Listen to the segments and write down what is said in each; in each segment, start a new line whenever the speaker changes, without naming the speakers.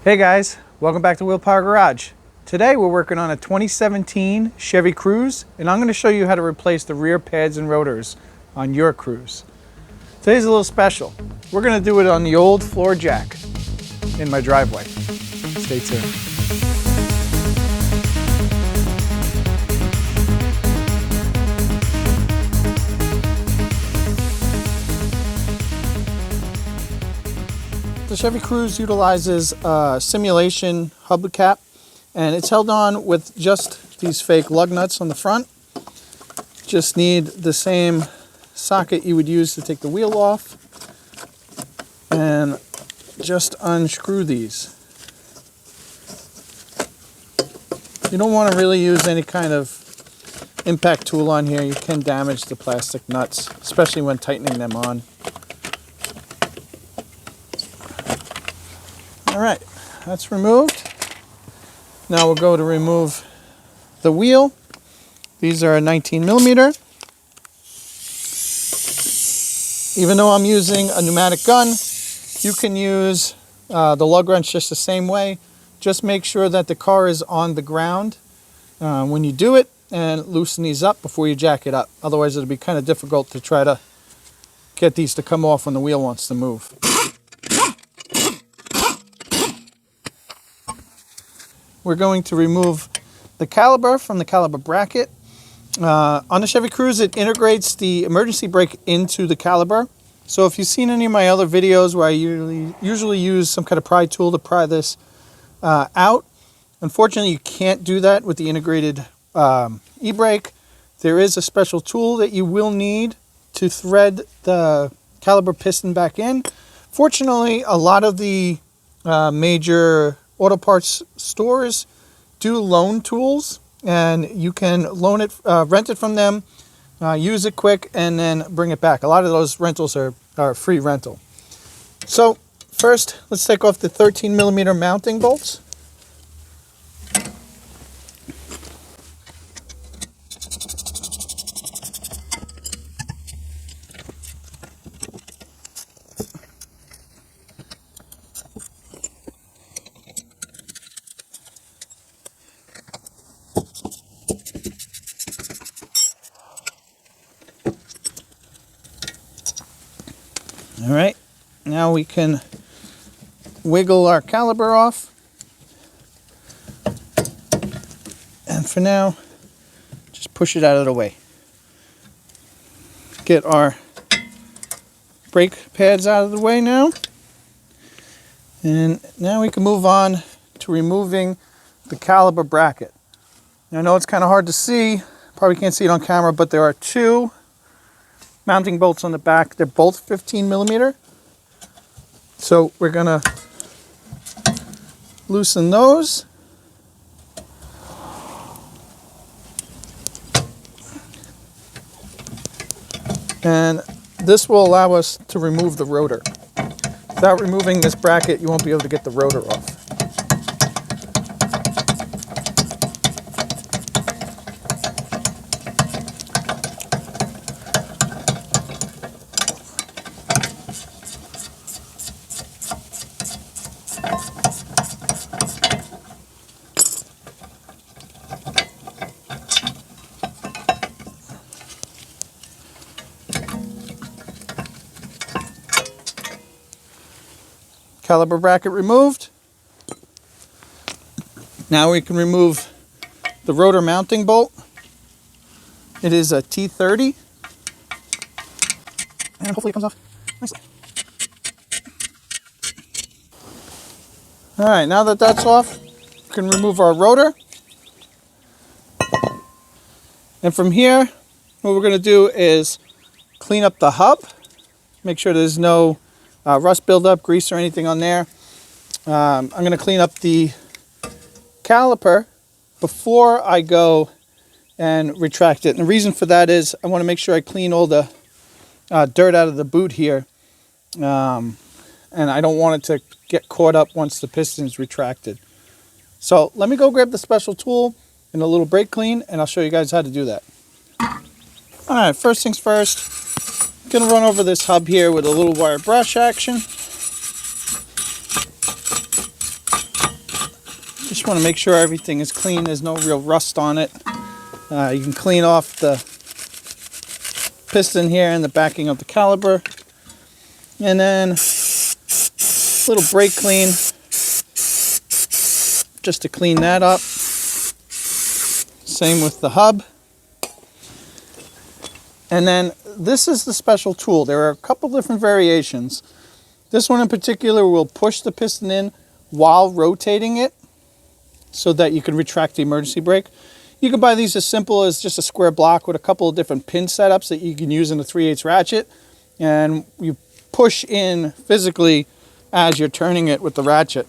Hey guys, welcome back to Wheel Power Garage. Today we're working on a 2017 Chevy Cruze, and I'm going to show you how to replace the rear pads and rotors on your Cruze. Today's a little special. We're going to do it on the old floor jack in my driveway. Stay tuned. The Chevy Cruze utilizes a simulation hubcap, and it's held on with just these fake lug nuts on the front. Just need the same socket you would use to take the wheel off, and just unscrew these. You don't want to really use any kind of impact tool on here. You can damage the plastic nuts, especially when tightening them on. All right, that's removed. Now we'll go to remove the wheel. These are a 19 millimeter. Even though I'm using a pneumatic gun, you can use the lug wrench just the same way. Just make sure that the car is on the ground when you do it, and loosen these up before you jack it up. Otherwise it'll be kind of difficult to try to get these to come off when the wheel wants to move. We're going to remove the caliper from the caliper bracket. On the Chevy Cruze, it integrates the emergency brake into the caliper. So if you've seen any of my other videos where I usually use some kind of pry tool to pry this out, unfortunately you can't do that with the integrated e-brake. There is a special tool that you will need to thread the caliper piston back in. Fortunately, a lot of the major auto parts stores do loan tools, and you can loan it, rent it from them, use it quick, and then bring it back. A lot of those rentals are free rental. So first, let's take off the 13 millimeter mounting bolts. All right, now we can wiggle our caliper off. And for now, just push it out of the way. Get our brake pads out of the way now. And now we can move on to removing the caliper bracket. Now, I know it's kind of hard to see, probably can't see it on camera, but there are two mounting bolts on the back. They're both 15 millimeter. So we're gonna loosen those. And this will allow us to remove the rotor. Without removing this bracket, you won't be able to get the rotor off. Caliper bracket removed. Now we can remove the rotor mounting bolt. It is a T30. And hopefully it comes off nicely. All right, now that that's off, we can remove our rotor. And from here, what we're going to do is clean up the hub. Make sure there's no rust buildup, grease, or anything on there. I'm going to clean up the caliper before I go and retract it. And the reason for that is I want to make sure I clean all the dirt out of the boot here. And I don't want it to get caught up once the piston is retracted. So let me go grab the special tool and a little brake clean, and I'll show you guys how to do that. All right, first things first, I'm going to run over this hub here with a little wire brush action. Just want to make sure everything is clean. There's no real rust on it. You can clean off the piston here and the backing of the caliper. And then a little brake clean just to clean that up. Same with the hub. And then this is the special tool. There are a couple different variations. This one in particular will push the piston in while rotating it so that you can retract the emergency brake. You can buy these as simple as just a square block with a couple of different pin setups that you can use in a 3/8 ratchet. And you push in physically as you're turning it with the ratchet.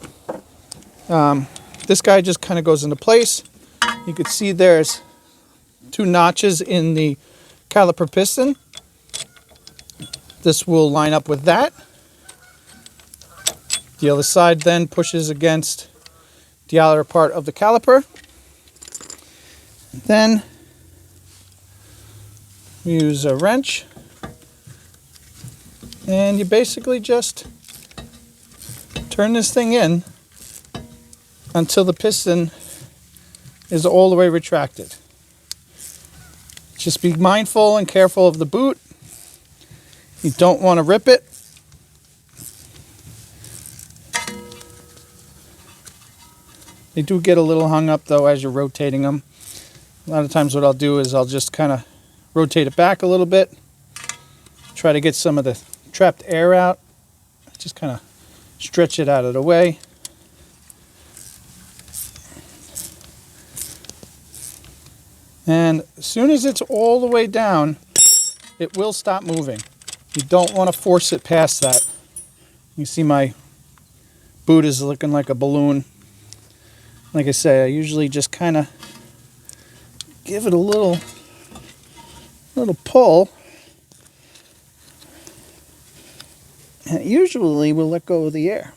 This guy just kind of goes into place. You can see there's 2 notches in the caliper piston. This will line up with that. The other side then pushes against the outer part of the caliper. Then we use a wrench, and you basically just turn this thing in until the piston is all the way retracted. Just be mindful and careful of the boot. You don't want to rip it. They do get a little hung up though as you're rotating them. A lot of times what I'll do is I'll just kind of rotate it back a little bit. Try to get some of the trapped air out. Just kind of stretch it out of the way. And as soon as it's all the way down, it will stop moving. You don't want to force it past that. You see my boot is looking like a balloon. Like I say, I usually just kind of give it a little pull. And it usually will let go of the air.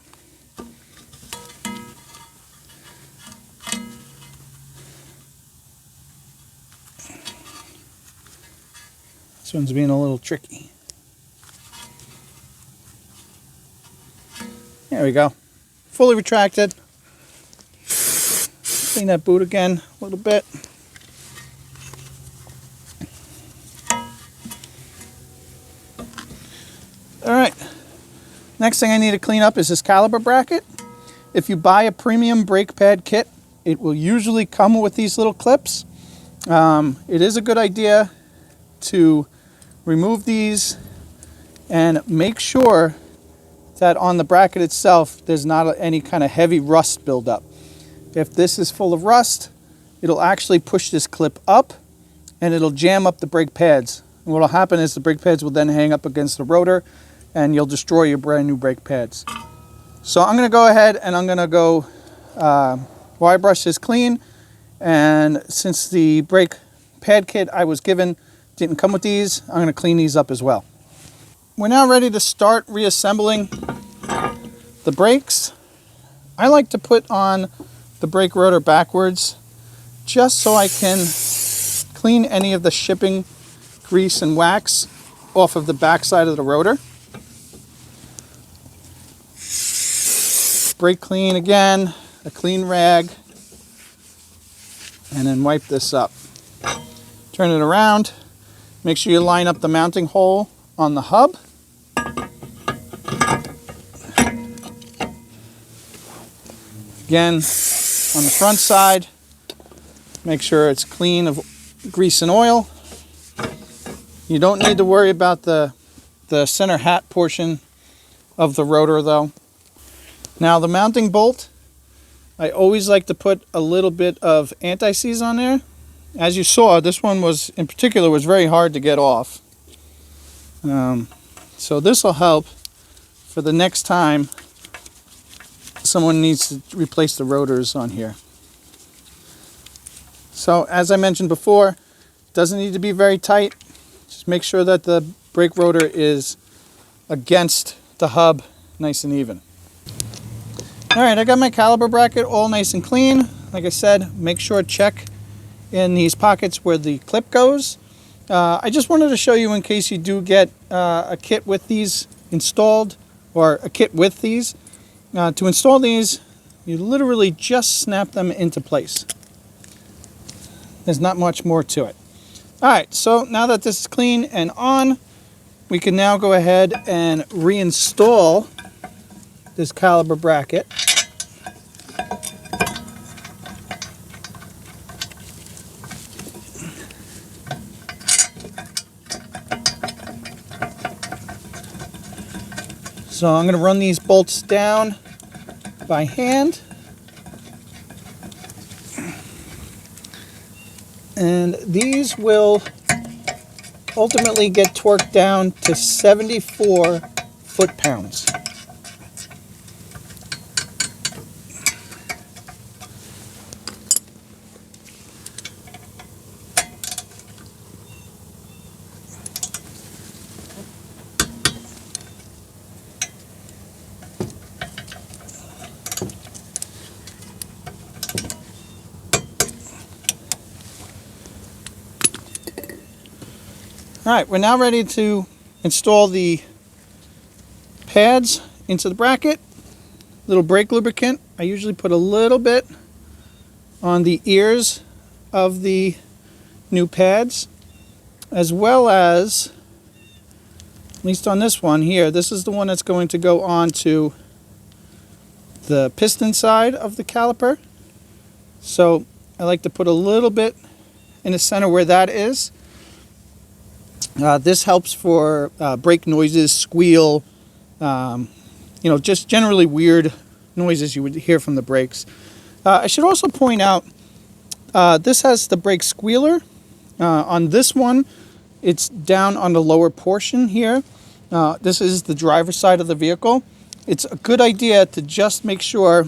This one's being a little tricky. There we go. Fully retracted. Clean that boot again a little bit. Alright, next thing I need to clean up is this caliper bracket. If you buy a premium brake pad kit, it will usually come with these little clips. It is a good idea to remove these and make sure that on the bracket itself there's not any kind of heavy rust buildup. If this is full of rust, it'll actually push this clip up and it'll jam up the brake pads. And what will happen is the brake pads will then hang up against the rotor and you'll destroy your brand new brake pads. So I'm going to go ahead and I'm going to go wire brush this clean. And since the brake pad kit I was given didn't come with these, I'm going to clean these up as well. We're now ready to start reassembling the brakes. I like to put on the brake rotor backwards just so I can clean any of the shipping grease and wax off of the back side of the rotor. Brake clean again, a clean rag, and then wipe this up. Turn it around. Make sure you line up the mounting hole on the hub. Again, on the front side, make sure it's clean of grease and oil. You don't need to worry about the center hat portion of the rotor though. Now the mounting bolt, I always like to put a little bit of anti-seize on there. As you saw, this one was, in particular, was very hard to get off. So this will help for the next time someone needs to replace the rotors on here. So as I mentioned before, it doesn't need to be very tight. Just make sure that the brake rotor is against the hub nice and even. Alright, I got my caliper bracket all nice and clean. Like I said, make sure to check in these pockets where the clip goes. I just wanted to show you in case you do get a kit with these installed, or a kit with these. To install these, You literally just snap them into place. There's not much more to it. All right, so now that this is clean and on, we can now go ahead and reinstall this caliper bracket. So I'm going to run these bolts down by hand. And these will ultimately get torqued down to 74 foot-pounds. All right, we're now ready to install the pads into the bracket. Little brake lubricant. I usually put a little bit on the ears of the new pads, as well as, at least on this one here, this is the one that's going to go on to the piston side of the caliper. So I like to put a little bit in the center where that is. This helps for brake noises, squeal, just generally weird noises you would hear from the brakes. I should also point out, this has the brake squealer. On this one, it's down on the lower portion here. This is the driver's side of the vehicle. It's a good idea to just make sure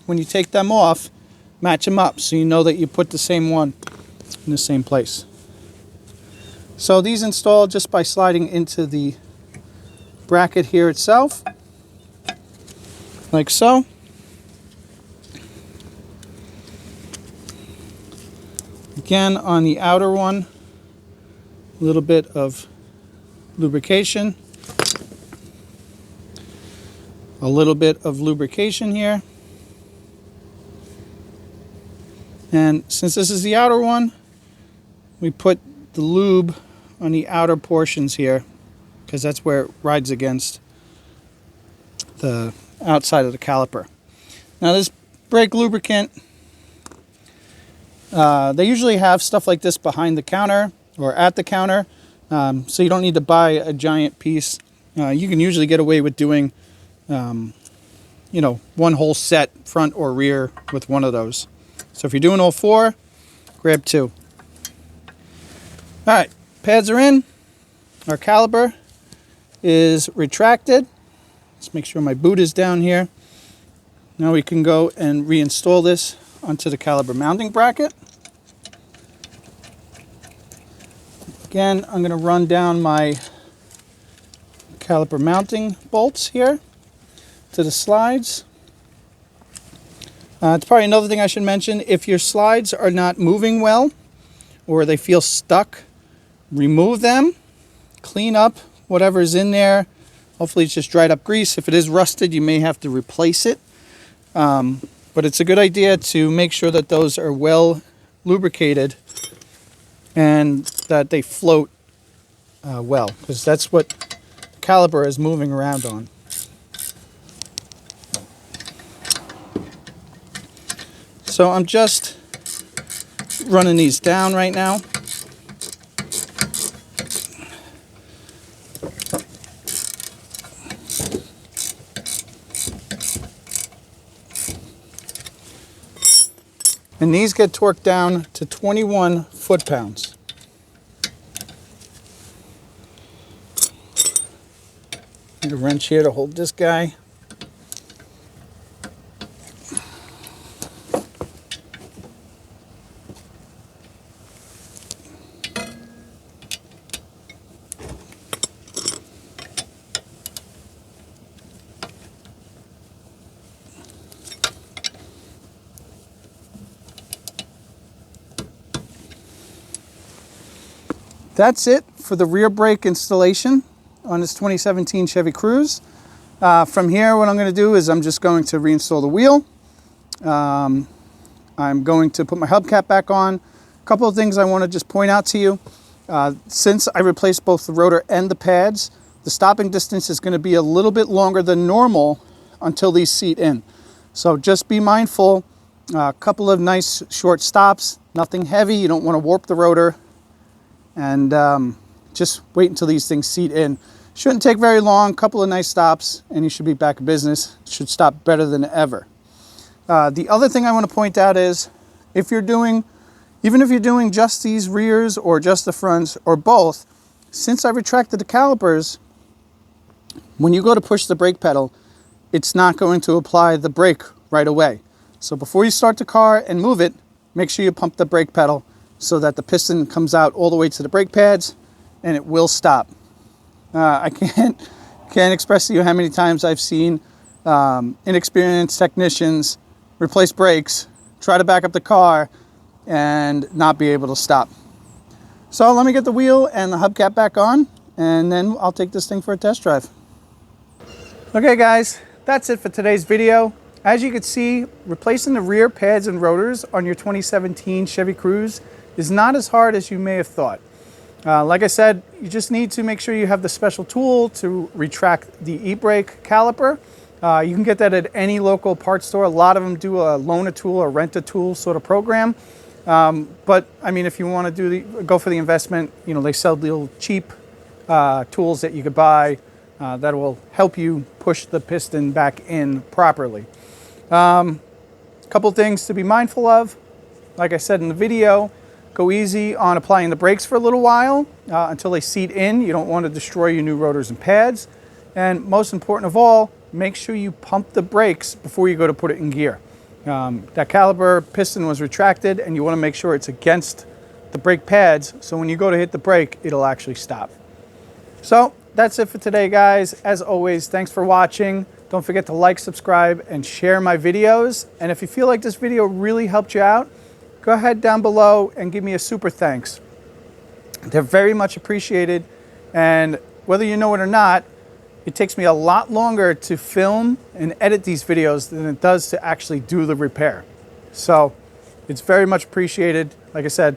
when you take them off, match them up so you know that you put the same one in the same place. So these install just by sliding into the bracket here itself, like so. Again, on the outer one, a little bit of lubrication. A little bit of lubrication here. And since this is the outer one, we put the lube on the outer portions here, because that's where it rides against the outside of the caliper. Now this brake lubricant, they usually have stuff like this behind the counter or at the counter, so you don't need to buy a giant piece. You can usually get away with doing one whole set, front or rear, with one of those. So if you're doing all four, grab two. All right, pads are in. Our caliper is retracted. Let's make sure my boot is down here. Now we can go and reinstall this onto the caliper mounting bracket. Again, I'm going to run down my caliper mounting bolts here to the slides. It's probably another thing I should mention. If your slides are not moving well or they feel stuck, remove them, clean up whatever is in there. Hopefully it's just dried up grease. If it is rusted, you may have to replace it. But it's a good idea to make sure that those are well lubricated and that they float well, because that's what the caliper is moving around on. So I'm just running these down right now. And these get torqued down to 21 foot-pounds. Need a wrench here to hold this guy. That's it for the rear brake installation on this 2017 Chevy Cruze. From here, what I'm going to do is I'm just going to reinstall the wheel, I'm going to put my hubcap back on. A couple of things I want to just point out to you. Since I replaced both the rotor and the pads, the stopping distance is going to be a little bit longer than normal until these seat in. So just be mindful. A couple of nice short stops, nothing heavy. You don't want to warp the rotor. And just wait until these things seat in. Shouldn't take very long, a couple of nice stops, and you should be back in business. Should stop better than ever. The other thing I want to point out is, even if you're doing just these rears or just the fronts or both, since I retracted the calipers, when you go to push the brake pedal, it's not going to apply the brake right away. So before you start the car and move it, make sure you pump the brake pedal so that the piston comes out all the way to the brake pads and it will stop. I can't express to you how many times I've seen inexperienced technicians replace brakes, try to back up the car, and not be able to stop. So let me get the wheel and the hubcap back on, and then I'll take this thing for a test drive. Okay guys, that's it for today's video. As you can see, replacing the rear pads and rotors on your 2017 Chevy Cruze is not as hard as you may have thought. Like I said, you just need to make sure you have the special tool to retract the e-brake caliper. You can get that at any local parts store. A lot of them do a loan a tool or rent a tool sort of program. But I mean, if you want to go for the investment, you know, they sell little cheap tools that you could buy that will help you push the piston back in properly. Couple things to be mindful of. Like I said in the video, go easy on applying the brakes for a little while until they seat in. You don't want to destroy your new rotors and pads. And most important of all, make sure you pump the brakes before you go to put it in gear. That caliper piston was retracted, and you want to make sure it's against the brake pads, so when you go to hit the brake, it'll actually stop. So that's it for today, guys. As always, thanks for watching. Don't forget to like, subscribe, and share my videos. And if you feel like this video really helped you out, go ahead down below and give me a super thanks. They're very much appreciated, and whether you know it or not, it takes me a lot longer to film and edit these videos than it does to actually do the repair. So it's very much appreciated. Like I said,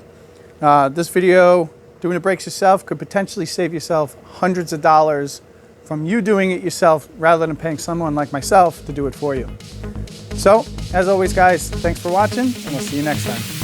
this video, doing the brakes yourself, could potentially save yourself hundreds of dollars from you doing it yourself rather than paying someone like myself to do it for you. So, as always, guys, thanks for watching, and we'll see you next time.